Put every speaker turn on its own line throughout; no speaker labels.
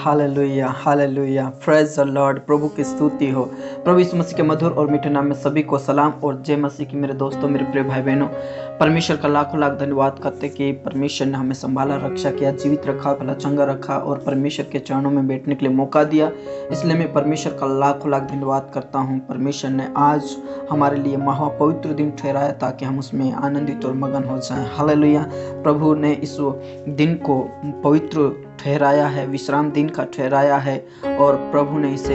Hallelujah hallelujah, praise the Lord. प्रभु की स्तुति हो। प्रभु यीशु मसीह के मधुर और मीठे नाम में सभी को सलाम और जय मसीह की। मेरे दोस्तों, मेरे प्रिय भाई बहनों, परमेश्वर का लाखों लाख धन्यवाद करते कि परमेश्वर ने हमें संभाला, रक्षा किया, जीवित रखा, भला चंगा रखा और परमेश्वर के चरणों में बैठने के लिए मौका दिया। इसलिए मैं परमेश्वर का लाखों लाख धन्यवाद करता हूँ। परमेश्वर ने आज हमारे लिए महापवित्र दिन ठहराया ताकि हम उसमें आनंदित और मगन हो जाएं। हालेलुया। प्रभु ने इस दिन को पवित्र ठहराया है, विश्राम दिन का ठहराया है और प्रभु ने इसे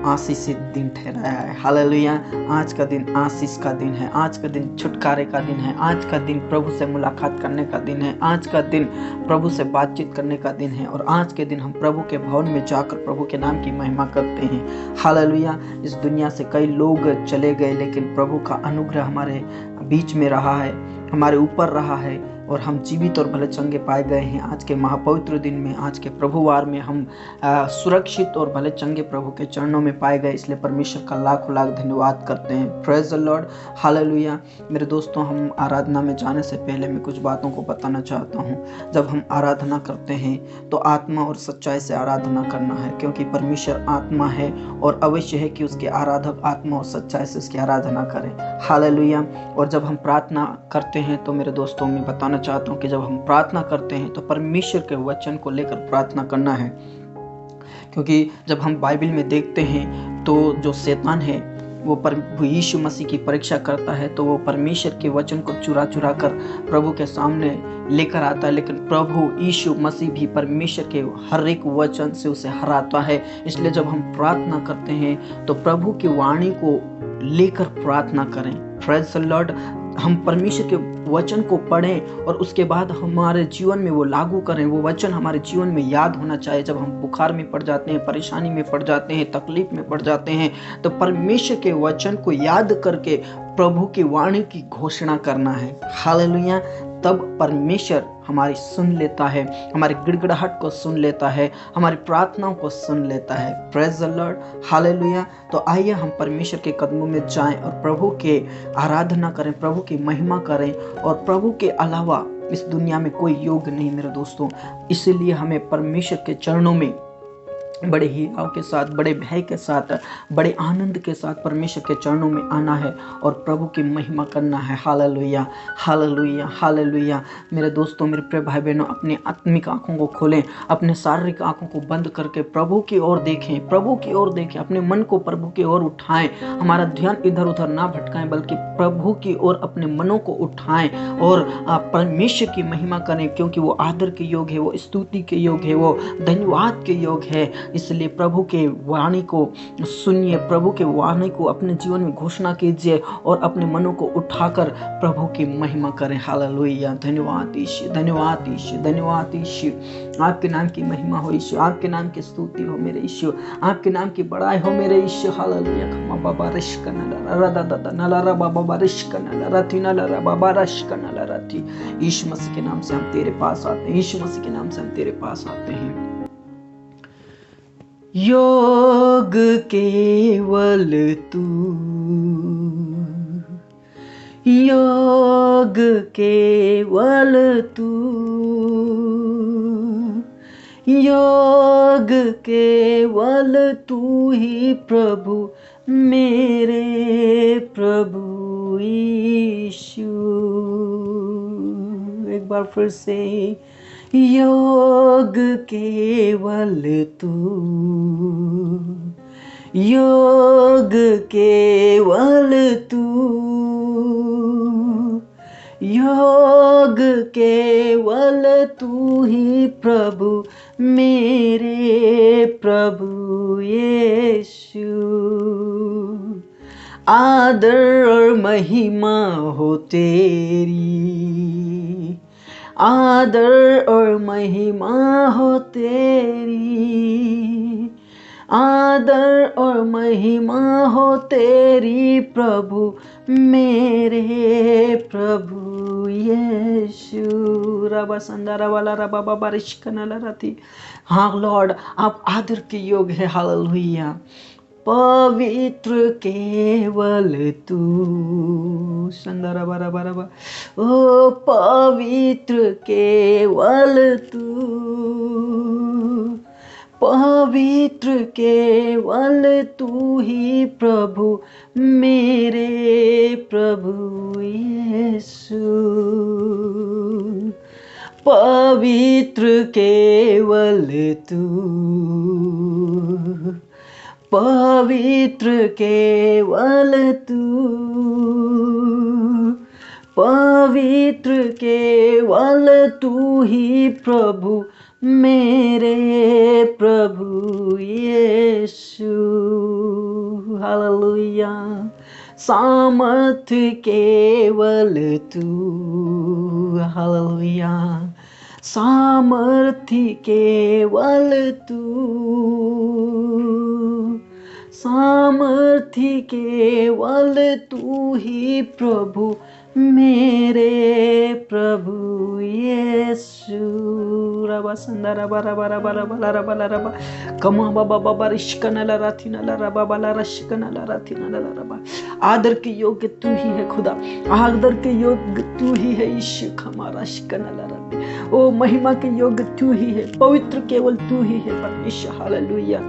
आशीषित दिन ठहराया है। हालेलुया। आज का दिन आशीष का दिन है, आज का दिन छुटकारे का दिन है, आज का दिन प्रभु से मुलाकात करने का दिन है, आज का दिन प्रभु से बातचीत करने का दिन है और आज के दिन हम प्रभु के भवन में जाकर प्रभु के नाम की महिमा करते हैं। हालेलुया। इस दुनिया से कई लोग चले गए लेकिन प्रभु का अनुग्रह हमारे बीच में रहा है, हमारे ऊपर रहा है और हम जीवित और भले चंगे पाए गए हैं। आज के महापवित्र दिन में, आज के प्रभुवार में हम सुरक्षित और भले चंगे प्रभु के चरणों में पाए गए। इसलिए परमेश्वर का लाखों लाख धन्यवाद करते हैं। Praise the Lord. हालेलुया। मेरे दोस्तों, हम आराधना में जाने से पहले मैं कुछ बातों को बताना चाहता हूँ। जब हम आराधना करते हैं तो आत्मा और सच्चाई से आराधना करना है, क्योंकि परमेश्वर आत्मा है और अवश्य है कि उसके आराधक आत्मा और सच्चाई से उसकी आराधना करें। हालेलुया। और जब हम प्रार्थना करते हैं तो मेरे दोस्तों, मैं बताना चाहता हूँ कि जब हम प्रार्थना करते हैं तो परमेश्वर के वचन को लेकर प्रार्थना करना है, क्योंकि जब हम बाइबल में देखते हैं तो जो शैतान है वो प्रभु यीशु मसीह की परीक्षा करता है, तो वो परमेश्वर के वचन को चुरा चुरा कर प्रभु के सामने लेकर आता है, लेकिन प्रभु यीशु मसीह भी परमेश्वर के हर एक वचन से उसे हराता है। इसलिए जब हम प्रार्थना करते हैं तो प्रभु की वाणी को लेकर प्रार्थना करें। Praise the Lord. हम परमेश्वर के वचन को पढ़ें और उसके बाद हमारे जीवन में वो लागू करें। वो वचन हमारे जीवन में याद होना चाहिए। जब हम बुखार में पड़ जाते हैं, परेशानी में पड़ जाते हैं, तकलीफ में पड़ जाते हैं, तो परमेश्वर के वचन को याद करके प्रभु की वाणी की घोषणा करना है। हालेलुया। तब परमेश्वर हमारी सुन लेता है, हमारी गिड़गिड़ाहट को सुन लेता है, हमारी प्रार्थनाओं को सुन लेता है। Praise the Lord. हालेलुया। तो आइए हम परमेश्वर के कदमों में जाएं और प्रभु के आराधना करें, प्रभु की महिमा करें। और प्रभु के अलावा इस दुनिया में कोई योग नहीं मेरे दोस्तों। इसीलिए हमें परमेश्वर के चरणों में बड़े हिराव के साथ, बड़े भय के साथ, बड़े आनंद के साथ परमेश्वर के चरणों में आना है और प्रभु की महिमा करना है। Hallelujah hallelujah hallelujah. मेरे दोस्तों, मेरे प्रिय भाई बहनों, अपनी आत्मिक आंखों को खोलें, अपने शारीरिक आंखों को बंद करके प्रभु की ओर देखें, प्रभु की ओर देखें, अपने मन को प्रभु की ओर उठाएं। हमारा ध्यान इधर उधर ना भटकाएं, बल्कि प्रभु की ओर अपने मनों को उठाएं और परमेश्वर की महिमा करें, क्योंकि वो आदर के योग है, वो स्तुति के योग है, वो धन्यवाद के योग है। इसलिए प्रभु के वाणी को सुनिए, प्रभु के वाणी को अपने जीवन में घोषणा कीजिए और अपने मनों को उठाकर प्रभु की महिमा करें। हालेलुया। धन्यवाद ईश्वर, धन्यवाद ईश्वर, धन्यवाद ईश्वर। आपके नाम की महिमा हो ईश्वर, आपके नाम की स्तुति हो मेरे ईश्वर, आपके नाम की बड़ाई हो मेरे ईश्वर। हालेलुया। खमा बाबा रिश्क नला रदा दादा नला रा बाबा रिश्क नला रति नला रा बाबा रिश्क नला रति। यीशु मसीह के नाम से हम तेरे पास आते हैं, यीशु मसीह के नाम से हम तेरे पास आते हैं। योग केवल तू, योग केवल तू, योग केवल तू ही प्रभु, मेरे प्रभु यीशु। एक बार फिर से, योग केवल तू, योग केवल तू, योग केवल तू ही प्रभु, मेरे प्रभु यीशु। आदर और महिमा हो तेरी, आदर और महिमा हो तेरी, आदर और महिमा हो तेरी प्रभु, मेरे प्रभु यीशु। रबा संदारा वाला रबा बाबा रिश्कनला रती। हाँ लॉर्ड, आप आदर के योग है। हालेलुया। पवित्र केवल तू, संदरा बरा बरा बा, ओ पवित्र केवल तू, पवित्र केवल तू ही प्रभु, मेरे प्रभु यीशु। पवित्र केवल तू, पवित्र केवल तू, पवित्र केवल तू ही प्रभु, मेरे प्रभु यीशु। हालेलुया। सामर्थ्य केवल तू, हालेलुया। सामर्थ्य केवल तू, सामर्थ्य केवल तू ही प्रभु, मेरे प्रभु यीशु। रबा संदा रबा रबा रबा रबा रबा रबा कमा बाबा बाबा रिश्कनला राथिनला रबा बाला रश्कनला राथिनला रबा। आदर के योग्य तू ही है खुदा, आदर के योग्य तू ही है यीशु। हमारा शिकनला रबे, ओ महिमा के योग्य तू ही है, पवित्र केवल तू ही है परमेश्वर। हालेलुया।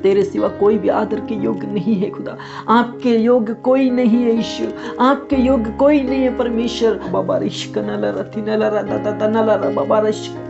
तेरे सिवा कोई भी आदर के योग्य नहीं है खुदा, आपके योग्य कोई नहीं है यीशु, आपके योग्य कोई नहीं है परमेश्वर। बाबा रिश्कनला रथिनला रदा बाबा रिश्क।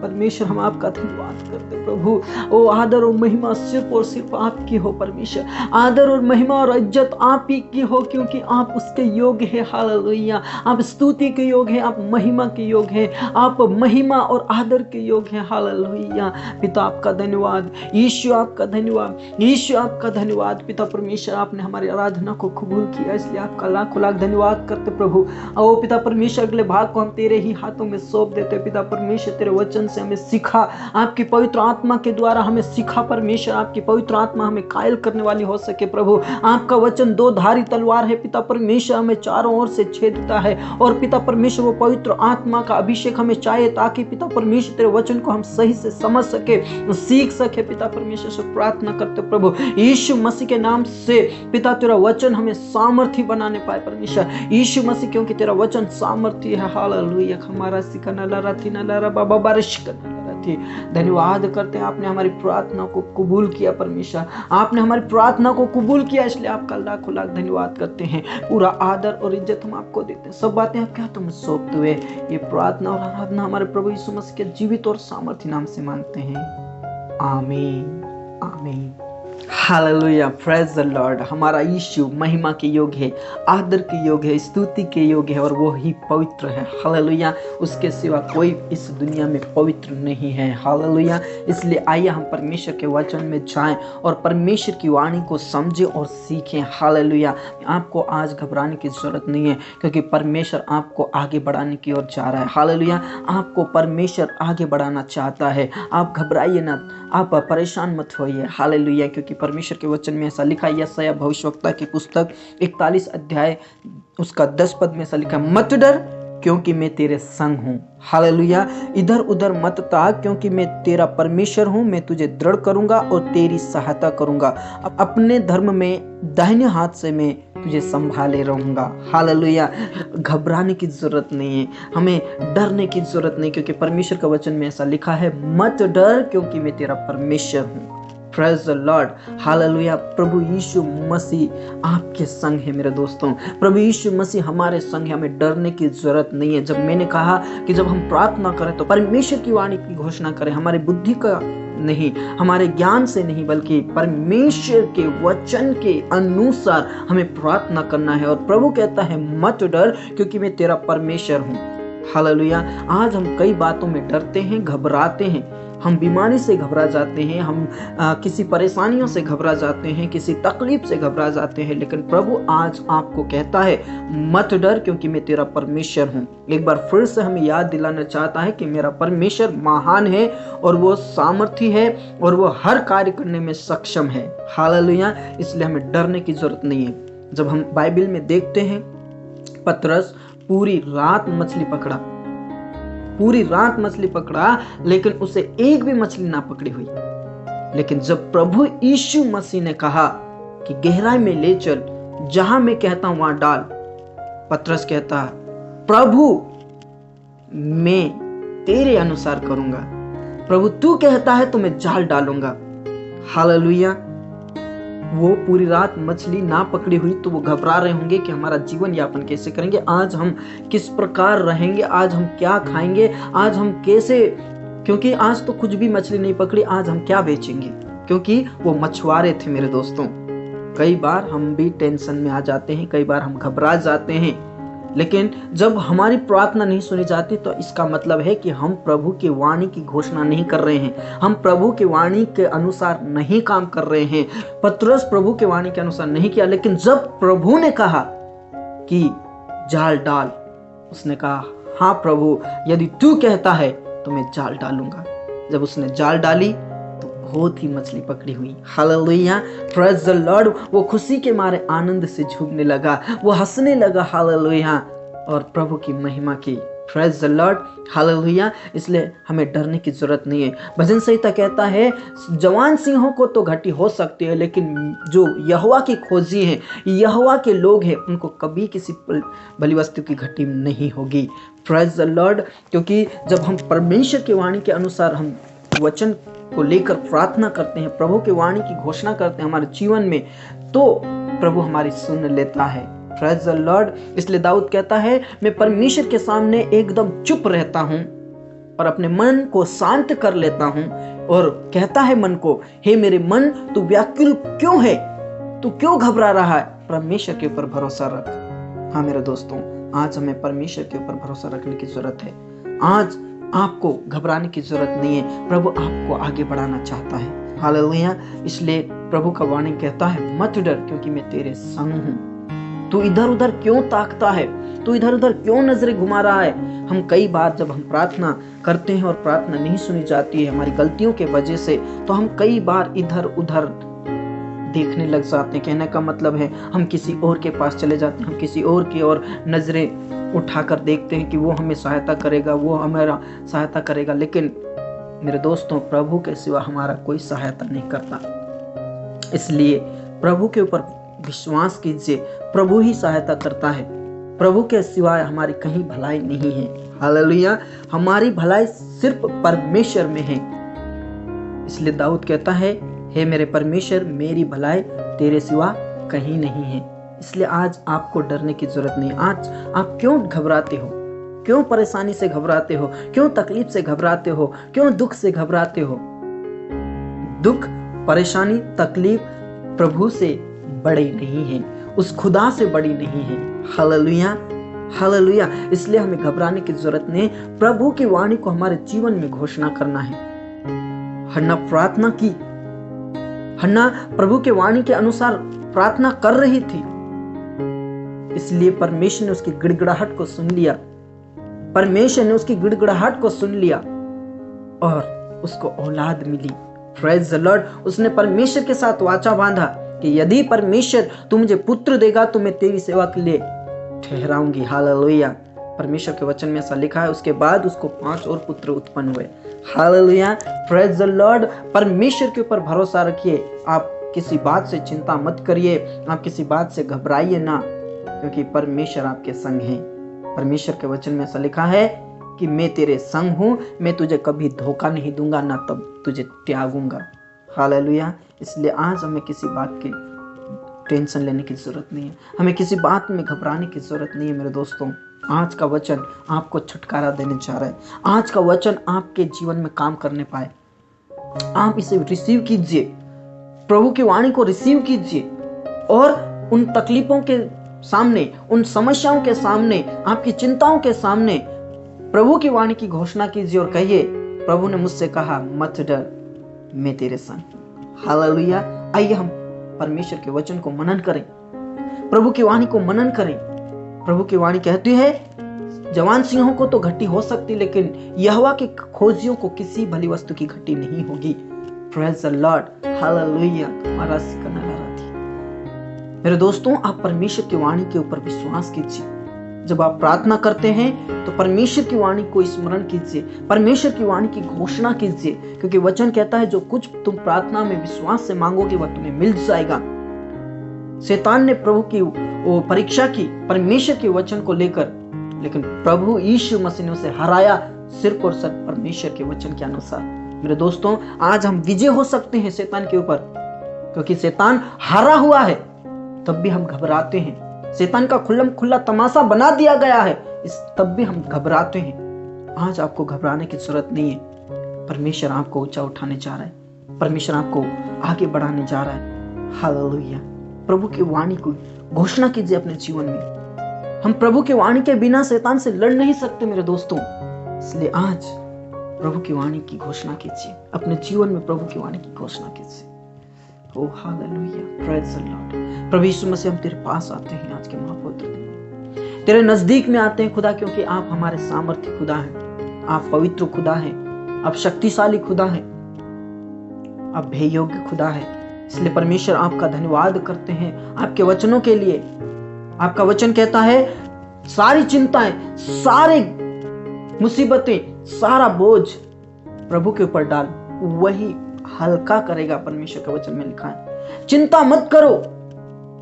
परमेश्वर हम आपका धन्यवाद करते प्रभु। ओ आदर और महिमा सिर्फ और सिर्फ आपकी हो परमेश्वर, आदर और महिमा और इज्जत आप ही की हो, क्योंकि आप उसके योग्य है। हालेलुया। आप स्तुति के योग्य है, आप महिमा के योग्य है, आप महिमा और आदर के योग्य है। हालेलुया। पिता आपका धन्यवाद, यीशु आपका धन्यवाद, यीशु आपका धन्यवाद। पिता परमेश्वर आपने हमारी आराधना को कबूल किया, इसलिए आपका लाखों लाख धन्यवाद करते प्रभु। ओ पिता परमेश्वर अगले भाग को हम तेरे ही हाथों में सौंप देते। पिता परमेश्वर तेरे वचन से हमें सिखा, आपकी पवित्र आत्मा के द्वारा हमें सिखा परमेश्वर, आपकी पवित्र आत्मा हमें कायल करने वाली हो सके प्रभु। आपका वचन दो धारी तलवार है पिता परमेश्वर, हमें चारों ओर से छेदता है। और पिता परमेश्वर वो पवित्र आत्मा का अभिषेक हमें चाहिए, ताकि पिता परमेश्वर तेरे वचन को हम सही से समझ सके, सीख सके। पिता परमेश्वर से प्रार्थना करते प्रभु यीशु मसीह के नाम से। पिता तेरा वचन हमें सामर्थी बनाने पाए परमेश्वर यीशु मसीह, क्योंकि तेरा वचन सामर्थी है। हालेलुया। हमारा सिकनला रथिनला रबा बाबा रिश्कनला। धन्यवाद करते हैं, आपने हमारी प्रार्थना को कबूल किया परमेश्वर, आपने हमारी प्रार्थना को कबूल किया, इसलिए आपका लाखों लाख धन्यवाद करते हैं। पूरा आदर और इज्जत हम आपको देते हैं, सब बातें आपके हाथों में सौंपते हुए ये प्रार्थना और आराधना हमारे प्रभु यीशु मसीह के जीवित और सामर्थी नाम से मांगते हैं। आमीन आमीन। हालेलुया। Praise the Lord. हमारा यीशु महिमा के योग्य है, आदर के योग्य है, स्तुति के योग्य है, और वो ही पवित्र है। हालेलुया। उसके सिवा कोई इस दुनिया में पवित्र नहीं है। हालेलुया। इसलिए आइए हम परमेश्वर के वचन में जाएं और परमेश्वर की वाणी को समझें और सीखें। हालेलुया। आपको आज घबराने की जरूरत नहीं है, क्योंकि परमेश्वर आपको आगे बढ़ाने की ओर जा रहा है। हालेलुया। आपको परमेश्वर आगे बढ़ाना चाहता है। आप घबराइए ना, आप परेशान मत होइए। हालेलुया। क्योंकि परमेश्वर के वचन में ऐसा लिखा है, यशायाह भविष्यवक्ता की पुस्तक 41 अध्याय उसका 10 पद में ऐसा लिखा, मत डर क्योंकि मैं तेरे संग हूँ। हालेलुया। इधर उधर मत ताक, क्योंकि मैं तेरा परमेश्वर हूँ। मैं तुझे दृढ़ करूंगा और तेरी सहायता करूंगा। अपने धर्म में दाहिने हाथ से मैं तुझे संभाले रहूंगा। हालेलुया। घबराने की जरूरत नहीं है, हमें डरने की जरूरत नहीं, क्योंकि परमेश्वर का वचन में ऐसा लिखा है, मत डर क्योंकि मैं तेरा परमेश्वर हूँ। Praise the Lord. हालेलुया। प्रभु यीशु मसीह आपके संग है मेरे दोस्तों, प्रभु यीशु मसीह हमारे संग है, हमें डरने की जरूरत नहीं है। जब मैंने कहा कि जब हम प्रार्थना करें तो परमेश्वर की वाणी की घोषणा करें, हमारी बुद्धि का नहीं, हमारे ज्ञान से नहीं, बल्कि परमेश्वर के वचन के अनुसार हमें प्रार्थना करना है। और प्रभु कहता है, मत डर क्योंकि मैं तेरा परमेश्वर हूँ। हालेलुया। आज हम कई बातों में डरते हैं, घबराते हैं, हम बीमारी से घबरा जाते हैं, हम किसी परेशानियों से घबरा जाते हैं, किसी तकलीफ से घबरा जाते हैं, लेकिन प्रभु आज आपको कहता है, मत डर क्योंकि मैं तेरा परमेश्वर हूँ। एक बार फिर से हमें याद दिलाना चाहता है कि मेरा परमेश्वर महान है और वो सामर्थी है और वो हर कार्य करने में सक्षम है। हालेलुया। इसलिए हमें डरने की जरूरत नहीं है। जब हम बाइबल में देखते हैं, पतरस पूरी रात मछली पकड़ा, पूरी रात मछली पकड़ा, लेकिन उसे एक भी मछली ना पकड़ी हुई। लेकिन जब प्रभु यीशु मसीह ने कहा कि गहराई में ले चल, जहां मैं कहता हूं वहां डाल, पतरस कहता है, प्रभु मैं तेरे अनुसार करूंगा। प्रभु तू कहता है तो मैं जाल डालूंगा। हालेलुया। वो पूरी रात मछली ना पकड़ी हुई तो वो घबरा रहे होंगे कि हमारा जीवन यापन कैसे करेंगे, आज हम किस प्रकार रहेंगे, आज हम क्या खाएंगे, आज हम कैसे, क्योंकि आज तो कुछ भी मछली नहीं पकड़ी, आज हम क्या बेचेंगे, क्योंकि वो मछुआरे थे मेरे दोस्तों। कई बार हम भी टेंशन में आ जाते हैं, कई बार हम घबरा जाते हैं, लेकिन जब हमारी प्रार्थना नहीं सुनी जाती तो इसका मतलब है कि हम प्रभु की वाणी की घोषणा नहीं कर रहे हैं, हम प्रभु की वाणी के अनुसार नहीं काम कर रहे हैं। पतरस प्रभु की वाणी के अनुसार नहीं किया, लेकिन जब प्रभु ने कहा कि जाल डाल, उसने कहा हाँ प्रभु, यदि तू कहता है तो मैं जाल डालूंगा। जब उसने जाल डाली तो बहुत ही मछली पकड़ी हुई। Hallelujah, praise the Lord. वो खुशी के मारे आनंद से झूमने लगा, वो हंसने लगा। हालेलुया, और प्रभु की महिमा की। Praise the Lord. हालेलुया। इसलिए हमें डरने की जरूरत नहीं है। भजन संहिता कहता है जवान सिंहों को तो घटी हो सकती है, लेकिन जो यहोवा की खोजी हैं, यहोवा के लोग हैं, उनको कभी किसी बलि वस्तु की घटी नहीं होगी। Praise the Lord. क्योंकि जब हम परमेश्वर की वाणी के अनुसार हम वचन को लेकर प्रार्थना करते हैं, प्रभु की वाणी की घोषणा करते हैं हमारे जीवन में, तो प्रभु हमारी सुन लेता है। Praise the Lord. इसलिए दाऊद कहता है मैं परमेश्वर के सामने एकदम चुप रहता हूं और अपने मन को शांत कर लेता हूं, और कहता है मन को, हे मेरे मन तू व्याकुल क्यों है, तू क्यों घबरा रहा है, परमेश्वर के ऊपर भरोसा रख। हाँ मेरे दोस्तों, आज हमें परमेश्वर के ऊपर भरोसा रखने की जरूरत है। आज आपको घबराने की जरूरत नहीं है, प्रभु आपको आगे बढ़ाना चाहता है। हालेलुया। इसलिए प्रभु का वाणी कहता है मत डर, क्योंकि मैं तेरे संग हूं। तू इधर उधर क्यों ताकता है, तू इधर उधर क्यों नजरें घुमा रहा है। हम कई बार जब हम प्रार्थना करते हैं और प्रार्थना नहीं सुनी जाती है हमारी गलतियों के वजह से, तो हम कई बार इधर उधर देखने लग जाते हैं। कहने का मतलब है हम किसी और के पास चले जाते हैं, हम किसी और की ओर नजरें उठाकर देखते हैं कि वो हमें सहायता करेगा, वो हमारा सहायता करेगा। लेकिन मेरे दोस्तों, प्रभु के सिवा हमारा कोई सहायता नहीं करता। इसलिए प्रभु के ऊपर विश्वास कीजिए, प्रभु ही सहायता करता है। प्रभु के सिवाय हमारी कहीं भलाई नहीं है। हालेलुया। हमारी भलाई सिर्फ परमेश्वर में है। इसलिए दाऊद कहता है हे मेरे परमेश्वर, मेरी भलाई तेरे सिवा कहीं नहीं है। इसलिए आज आपको डरने की जरूरत नहीं। आज आप क्यों घबराते हो, क्यों परेशानी से घबराते हो, क्यों तकलीफ से घबराते हो, क्यों दुख से घबराते हो। दुख, परेशानी, तकलीफ प्रभु से बड़ी नहीं है, उस खुदा से बड़ी नहीं है। Hallelujah, hallelujah. इसलिए हमें घबराने की जरूरत नहीं। प्रभु की वाणी को हमारे जीवन में घोषणा करना है। हन्ना प्रार्थना की, हन्ना प्रभु के वाणी के अनुसार प्रार्थना कर रही थी, इसलिए परमेश्वर ने उसकी गिड़गिड़ाहट को सुन लिया। परमेश्वर ने उसकी गिड़गिड़ाहट को सुन लिया और उसको औलाद मिली। Praise the Lord. उसने परमेश्वर के साथ वाचा बांधा कि यदि परमेश्वर तू मुझे पुत्र देगा तो मैं तेरी सेवा के लिए ठहराऊंगी। हालेलुया। परमेश्वर के वचन में ऐसा लिखा है। उसके बाद उसको 5 और पुत्र उत्पन्न हुए। हालेलुया। Praise the Lord. परमेश्वर के ऊपर भरोसा रखिए। आप किसी बात से चिंता मत करिए, आप किसी बात से घबराइए ना, क्योंकि परमेश्वर आपके संग है। परमेश्वर के वचन में ऐसा लिखा है कि मैं तेरे संग हूं, मैं तुझे कभी धोखा नहीं दूंगा, ना तब तुझे त्यागूंगा। हालेलुया। इसलिए आज हमें किसी बात की टेंशन लेने की जरूरत नहीं है, हमें किसी बात में घबराने की जरूरत नहीं है। मेरे दोस्तों, आज का वचन आपको छुटकारा देने जा रहा है। आज का वचन आपके जीवन में काम करने पाए, आप इसे रिसीव कीजिए, प्रभु की वाणी को रिसीव कीजिए और उन तकलीफों के सामने, उन समस्याओं के सामने, आपकी चिंताओं के सामने प्रभु की वाणी की घोषणा कीजिए और कहिए प्रभु ने मुझसे कहा मत डर, मैं तेरे संग। हालेलुया। आइए हम परमेश्वर के वचन को मनन करें, प्रभु की वाणी को मनन करें। प्रभु की वाणी कहती है जवान सिंहों को तो घटी हो सकती, लेकिन यहोवा के खोजियों को किसी भली वस्तु की घटी नहीं होगी। Praise the Lord. हालेलुया। तुम्हारा सिकना थी। मेरे दोस्तों, आप परमेश्वर की वाणी के ऊपर विश्वास कीजिए। जब आप प्रार्थना करते हैं तो परमेश्वर की वाणी को स्मरण कीजिए, परमेश्वर की वाणी की घोषणा कीजिए, क्योंकि वचन कहता है जो कुछ तुम प्रार्थना में विश्वास से मांगोगे वह तुम्हें मिल जाएगा। शैतान ने प्रभु की वो परीक्षा की परमेश्वर के वचन को लेकर, लेकिन प्रभु यीशु मसीह ने उसे हराया सिर्फ और सिर्फ परमेश्वर के वचन के अनुसार। मेरे दोस्तों, आज हम विजय हो सकते हैं शैतान के ऊपर, क्योंकि शैतान हारा हुआ है, तब भी हम घबराते हैं। शैतान का खुल्ला तमाशा बना दिया गया है, तब भी हम घबराते हैं। आज आपको घबराने की जरूरत नहीं है। परमेश्वर आपको ऊंचा उठाने जा रहा है, परमेश्वर आपको आगे बढ़ाने जा रहा है। हालेलुया। प्रभु की वाणी को घोषणा कीजिए अपने जीवन में। हम प्रभु की वाणी के बिना शैतान से लड़ नहीं सकते मेरे दोस्तों, इसलिए आज प्रभु की वाणी की घोषणा कीजिए, अपने जीवन में प्रभु की वाणी की घोषणा कीजिए। ओ हालेलुया, प्रेज द लॉर्ड। प्रभु यीशु मसीह, हम तेरे पास आते हैं आज के महापवित्र दिन, तेरे नजदीक में आते हैं खुदा, क्योंकि आप हमारे सामर्थ्य खुदा हैं, आप पवित्र खुदा हैं, आप शक्तिशाली खुदा हैं, आप भययोग्य खुदा है। इसलिए परमेश्वर आपका धन्यवाद करते हैं आपके वचनों के लिए। आपका वचन कहता है सारी चिंताएं, सारी मुसीबतें, सारा बोझ प्रभु के ऊपर डाल, वही हल्का करेगा। परमेश्वर के वचन में लिखा है चिंता मत करो,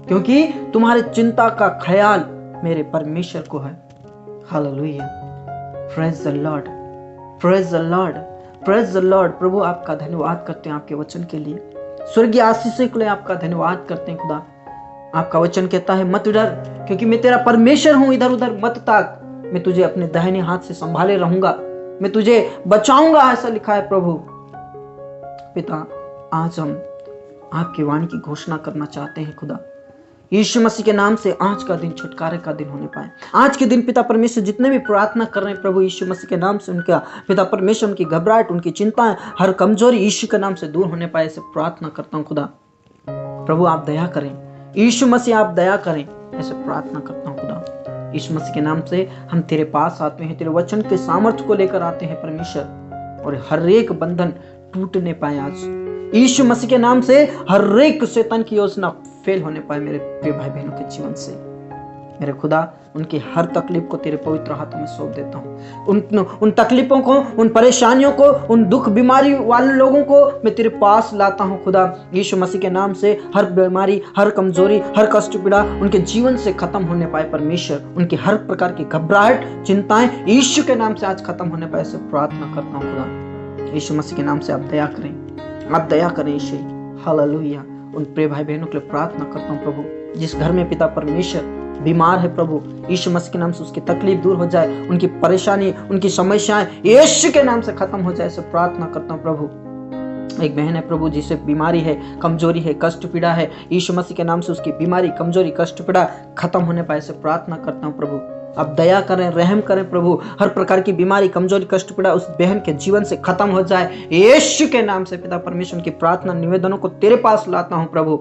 क्योंकि तुम्हारे चिंता का ख्याल मेरे परमेश्वर को है। Hallelujah, praise the Lord, praise the Lord, praise the Lord. प्रभु आपका धन्यवाद करते हैं आपके वचन के लिए, स्वर्गीय आशीषों के लिए आपका धन्यवाद करते हैं खुदा। आपका वचन कहता है मत डर, क्योंकि मैं तेरा परमेश्वर हूं, इधर उधर मत ताक, मैं तुझे अपने दाहिने हाथ से संभाले रहूंगा, मैं तुझे बचाऊंगा, ऐसा लिखा है। प्रभु पिता, आज हम आपकी वाणी की घोषणा करना चाहते हैं खुदा, यीशु मसीह के नाम से आज का दिन छुटकारे का दिन होने पाए। आज के दिन पिता परमेश्वर जितने भी प्रार्थना कर रहे हैं प्रभु यीशु मसीह के नाम से, उनका पिता परमेश्वर उनकी घबराहट, उनकी चिंताएं, हर कमजोरी यीशु के नाम से दूर होने पाए, ऐसे प्रार्थना करता हूँ खुदा। प्रभु आप दया करें, यीशु मसीह आप दया करें, ऐसे प्रार्थना करता हूँ खुदा। यीशु मसीह के नाम से हम तेरे पास आते हैं, तेरे वचन के सामर्थ्य को लेकर आते हैं परमेश्वर, और हर एक बंधन टूटने पाए आज यीशु मसीह के नाम से। हर एक शैतान की योजना फेल होने पाए मेरे प्रिय भाई बहनों के जीवन से। मेरे खुदा, उनकी हर तकलीफ को तेरे पवित्र हाथों में सौंप देता हूँ। उन तकलीफों को, उन परेशानियों को, उन दुख बीमारी वाले लोगों को मैं तेरे पास लाता हूँ खुदा। यीशु मसीह के नाम से हर बीमारी, हर कमजोरी, हर कष्ट पीड़ा उनके जीवन से खत्म होने पाए परमेश्वर। उनकी हर प्रकार की घबराहट, चिंताएं यीशु के नाम से आज खत्म होने पाए, ऐसे प्रार्थना करता हूँ खुदा। यीशु मसीह के नाम से आप दया करें, आप दया करें यीशु। हालेलुया। उन प्रिय भाई बहनों के लिए प्रार्थना करता हूँ प्रभु, जिस घर में पिता परमेश्वर बीमार है प्रभु, यीशु मसीह के नाम से उसकी तकलीफ दूर हो जाए, उनकी परेशानी, उनकी समस्याएं यीशु के नाम से खत्म हो जाए, ऐसे प्रार्थना करता हूँ प्रभु। एक बहन है प्रभु जिसे बीमारी है, कमजोरी है, कष्ट पीड़ा है, यीशु मसीह के नाम से उसकी बीमारी, कमजोरी, कष्ट पीड़ा खत्म होने पाए, ऐसे प्रार्थना करता हूँ प्रभु। आप दया करें, रहम करें प्रभु, हर प्रकार की बीमारी, कमजोरी, कष्ट पीड़ा उस बहन के जीवन से खत्म हो जाए यीशु के नाम से। पिता परमेश्वर की प्रार्थना निवेदनों को तेरे पास लाता हूँ प्रभु।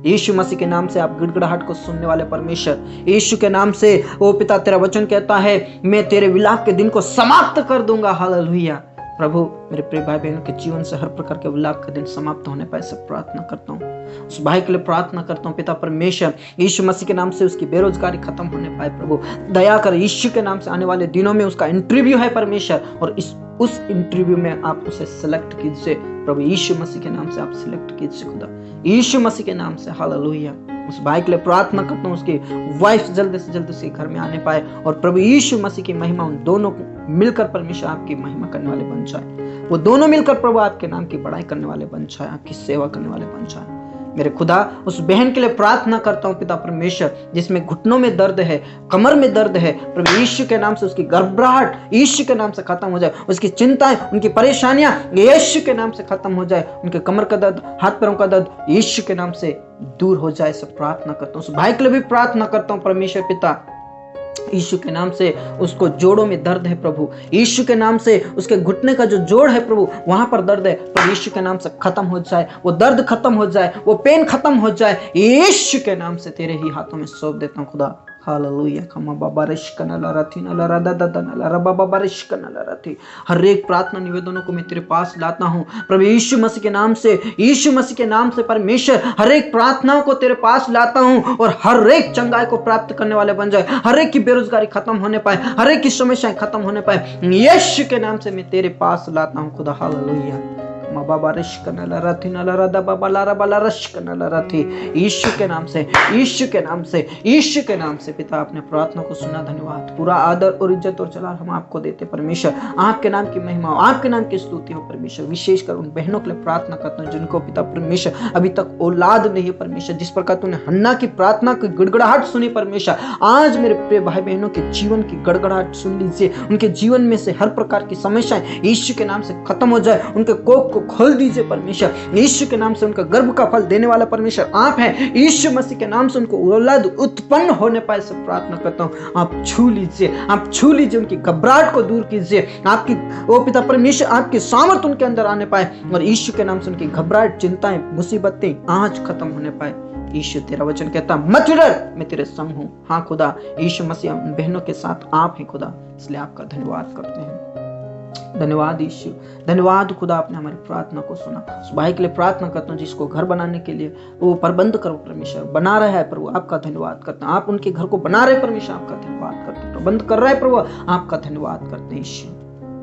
यीशु मसीह के नाम से आप गिड़गिड़ाहट को सुनने वाले परमेश्वर, यीशु के नाम से ओ पिता, तेरा वचन कहता है मैं तेरे विलाप के दिन को समाप्त कर दूंगा। हालेलुया। प्रभु, मेरे प्रिय भाई बहनों के जीवन से हर प्रकार के विलाप का दिन समाप्त होने पाए, सब प्रार्थना करता हूँ। उस भाई के लिए प्रार्थना करता हूँ पिता परमेश्वर, यीशु मसीह के नाम से उसकी बेरोजगारी खत्म होने पाए प्रभु। दया कर, यीशु के नाम से आने वाले दिनों में उसका इंटरव्यू है परमेश्वर, और उस इंटरव्यू में आप उसे सिलेक्ट कीजिए प्रभु। यीशु मसीह के नाम से आप सिलेक्ट कीजिए खुदा, यीशु मसीह के नाम से। हालेलुया। उस भाई के लिए प्रार्थना करता हूँ, उसकी वाइफ जल्द से जल्द उसके घर में आने पाए, और प्रभु यीशु मसीह की महिमा उन दोनों को मिलकर परमेश्वर आपकी महिमा करने वाले बन जाए। वो दोनों मिलकर प्रभु आपके नाम की बड़ाई करने वाले बन जाए, आपकी सेवा करने वाले बन जाए। मेरे खुदा, उस बहन के लिए प्रार्थना करता हूँ पिता परमेश्वर, जिसमें घुटनों में दर्द है, कमर में दर्द है प्रभु, यीशु के नाम से उसकी घबराहट यीशु के नाम से खत्म हो जाए, उसकी चिंताएं, उनकी परेशानियां यीशु के नाम से खत्म हो जाए, उनके कमर का दर्द, हाथ पैरों का दर्द यीशु के नाम से दूर हो जाए, सब प्रार्थना करता हूँ। उस भाई के लिए भी प्रार्थना करता हूँ परमेश्वर पिता, यीशु के नाम से उसको जोड़ों में दर्द है प्रभु, यीशु के नाम से उसके घुटने का जो जोड़ है प्रभु, वहां पर दर्द है प्रभु, यीशु के नाम से खत्म हो जाए, वो दर्द खत्म हो जाए, वो पेन खत्म हो जाए, यीशु के नाम से तेरे ही हाथों में सौंप देता हूँ खुदा। हालेलुया। खमा बाबा रिश्कनला रथी नला रदा ददनला रबा बाबा रिश्कनला रथी। हर एक प्रार्थना निवेदनों को मैं तेरे पास लाता हूँ प्रभु, यीशु मसीह के नाम से, यीशु मसीह के नाम से परमेश्वर, हर एक प्रार्थनाओं को तेरे पास लाता हूँ, और हर एक चंगाई को प्राप्त करने वाले बन जाए, हर एक की बेरोजगारी खत्म होने पाए, हर एक की समस्याएं खत्म होने पाए, यीशु के नाम से मैं तेरे पास लाता हूँ खुदा। हालेलुया। बाबा रिश्क नला रथी नला रदा बाबा लारा बाला रिश्क नला रथी। यीशु के नाम से, यीशु के नाम से, यीशु के नाम से पिता आपने प्रार्थना को सुना, धन्यवाद। पूरा आदर और इज्जत और जलाल हम आपको देते परमेश्वर। आपके नाम की महिमा, आपके नाम की स्तुति हो परमेश्वर। विशेषकर उन बहनों के लिए प्रार्थना करता हूँ जिनको पिता परमेश्वर अभी तक औलाद नहीं है परमेश्वर। जिस प्रकार तूने हन्ना की प्रार्थना की गड़गड़ाहट सुनी परमेश्वर, आज मेरे प्रिय भाई बहनों के जीवन की गड़गड़ाहट सुन लीजिए। उनके जीवन में से हर प्रकार की समस्याएं यीशु के नाम से खत्म हो जाए। उनके कोख को खोल दीजिए परमेश्वर। यीशु के नाम से उनका गर्भ का फल देने वाला परमेश्वर आप हैं। यीशु मसीह के नाम से उनको औलाद उत्पन्न होने पाए सब प्रार्थना करता हूँ। आप छू लीजिए, आप छू लीजिए, उनकी घबराहट को दूर कीजिए। आपकी ओ पिता परमेश्वर आपकी सामर्थ उनके अंदर आने पाए और यीशु के नाम से उनकी घबराहट, चिंताएं, मुसीबतें आज खत्म होने पाए। यीशु तेरा वचन कहता मत डर, मैं तेरे संग हूँ। हाँ खुदा, यीशु मसीह उन बहनों के साथ आप हैं खुदा, इसलिए आपका धन्यवाद करते हैं। धन्यवाद यीशु, धन्यवाद खुदा, आपने हमारी प्रार्थना को सुना। उस भाई के लिए प्रार्थना करता हूँ जिसको घर बनाने के लिए वो प्रबंध करो परमेश्वर, बना रहा है प्रभु, आपका धन्यवाद करते हैं। आप उनके घर को बना रहे परमेश्वर, आपका धन्यवाद करते हैं। प्रबंध कर रहा है प्रभु, आपका धन्यवाद करते हैं यीशु।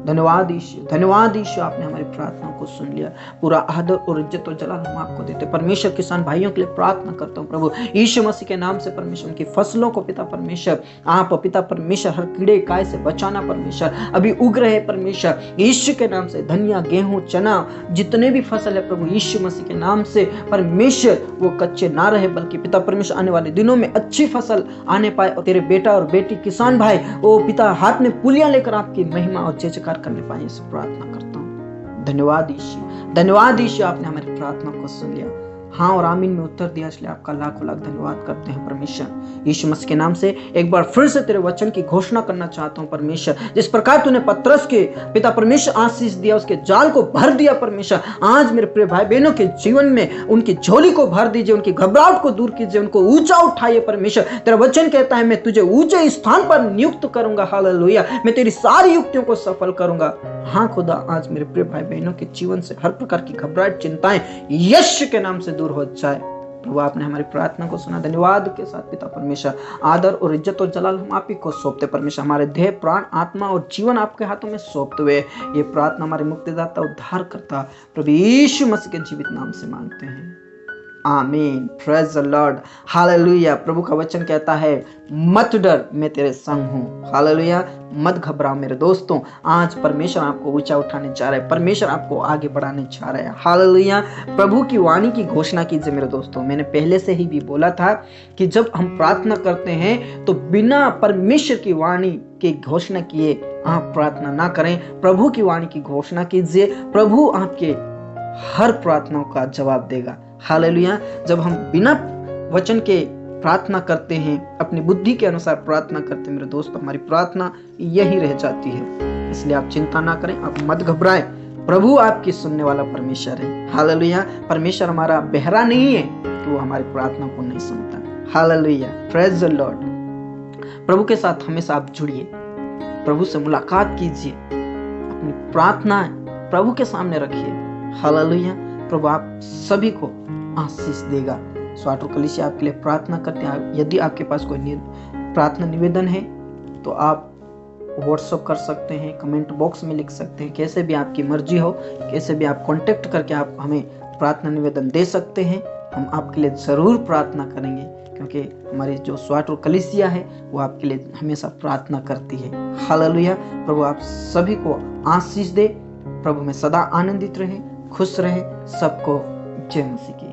धन्यवाद यीशु, धन्यवाद यीशु, आपने हमारी प्रार्थना को सुन लिया। पूरा आदर और इज्जत और जलाल हम आपको देते। परमेश्वर किसान भाइयों के लिए प्रार्थना करता हूँ प्रभु यीशु मसीह के नाम से परमेश्वर, उनकी फसलों को पिता परमेश्वर आप पिता परमेश्वर हर कीड़े काय से बचाना परमेश्वर, अभी उग रहे परमेश्वर यीशु के नाम से। धनिया, गेहूं, चना, जितने भी फसल है प्रभु यीशु मसीह के नाम से परमेश्वर वो कच्चे ना रहे, बल्कि पिता परमेश्वर आने वाले दिनों में अच्छी फसल आने पाए और तेरे बेटा और बेटी किसान भाई वो पिता हाथ में पुलियां लेकर आपकी महिमा और जयजयकार करने पाए, इस प्रार्थना करता हूँ। धन्यवाद यीशु, धन्यवाद यीशु, आपने हमारी प्रार्थना को सुन लिया। हाँ और आमीन में उत्तर दिया, इसलिए आपका लाखों लाख धन्यवाद करते हैं परमेश्वर। यीशु मसीह के नाम से एक बार फिर से तेरे वचन की घोषणा करना चाहता हूँ परमेश्वर। जिस प्रकार तूने पतरस के पिता परमेश्वर आशीष दिया, उसके जाल को भर दिया परमेश्वर, आज मेरे प्रिय भाई बहनों के जीवन में उनकी झोली को भर दीजिए, उनकी घबराहट को दूर कीजिए, उनको ऊंचा उठाइए परमेश्वर। तेरा वचन कहता है मैं तुझे ऊंचे स्थान पर नियुक्त करूंगा, हालेलुया, मैं तेरी सारी युक्तियों को सफल करूंगा। हाँ खुदा, आज मेरे प्रिय भाई बहनों के जीवन से हर प्रकार की घबराहट, चिंताएं यीशु के नाम से दूर हो जाए। प्रभु आपने हमारी प्रार्थना को सुना, धन्यवाद के साथ पिता परमेश्वर। आदर और इज्जत और जलाल हम आप ही को सौंपते परमेश्वर। हमारे देह, प्राण, आत्मा और जीवन आपके हाथों में सौंपते हुए ये प्रार्थना हमारे मुक्तिदाता, उद्धार करता प्रभु यीशु मसीह के जीवित नाम से मांगते हैं, आमीन। Praise the Lord, hallelujah. प्रभु का वचन कहता है मत डर, मैं तेरे संग हूँ, हालेलुया। मत घबराओ मेरे दोस्तों, आज परमेश्वर आपको ऊंचा उठाने जा रहा है, परमेश्वर आपको आगे बढ़ाने जा रहा है, हालेलुया। प्रभु की वाणी की घोषणा कीजिए मेरे दोस्तों। मैंने पहले से ही भी बोला था कि जब हम प्रार्थना करते हैं तो बिना परमेश्वर की वाणी की घोषणा किए आप प्रार्थना ना करें। प्रभु की वाणी की घोषणा कीजिए, प्रभु आपके हर प्रार्थनाओं का जवाब देगा, हालेलुया। जब हम बिना वचन के प्रार्थना करते हैं, अपनी बुद्धि के अनुसार प्रार्थना करते हैं मेरे दोस्तों, हमारी प्रार्थना यही रह जाती है। इसलिए आप चिंता ना करें, आप मत घबराएं, प्रभु आपकी सुनने वाला परमेश्वर है, हालेलुया। परमेश्वर हमारा बहरा नहीं है कि वो हमारी प्रार्थना को नहीं सुनता, हालेलुया। Praise the Lord. प्रभु के साथ हमेशा आप जुड़िए, प्रभु से मुलाकात कीजिए, अपनी प्रार्थना प्रभु के सामने रखिए, हालेलुया। प्रभु आप सभी को आशीष देगा। स्वाटो कलीसिया आपके लिए प्रार्थना करते हैं। यदि आपके पास कोई प्रार्थना निवेदन है तो आप व्हाट्सएप कर सकते हैं, कमेंट बॉक्स में लिख सकते हैं, कैसे भी आपकी मर्जी हो, कैसे भी आप कांटेक्ट करके आप हमें प्रार्थना निवेदन दे सकते हैं। हम आपके लिए ज़रूर प्रार्थना करेंगे, क्योंकि हमारी जो स्वाटो कलीसिया है वो आपके लिए हमेशा प्रार्थना करती है, हालेलुया। प्रभु आप सभी को आशीष दे, प्रभु में सदा आनंदित रहे, खुश रहे। सबको जय मसीह की।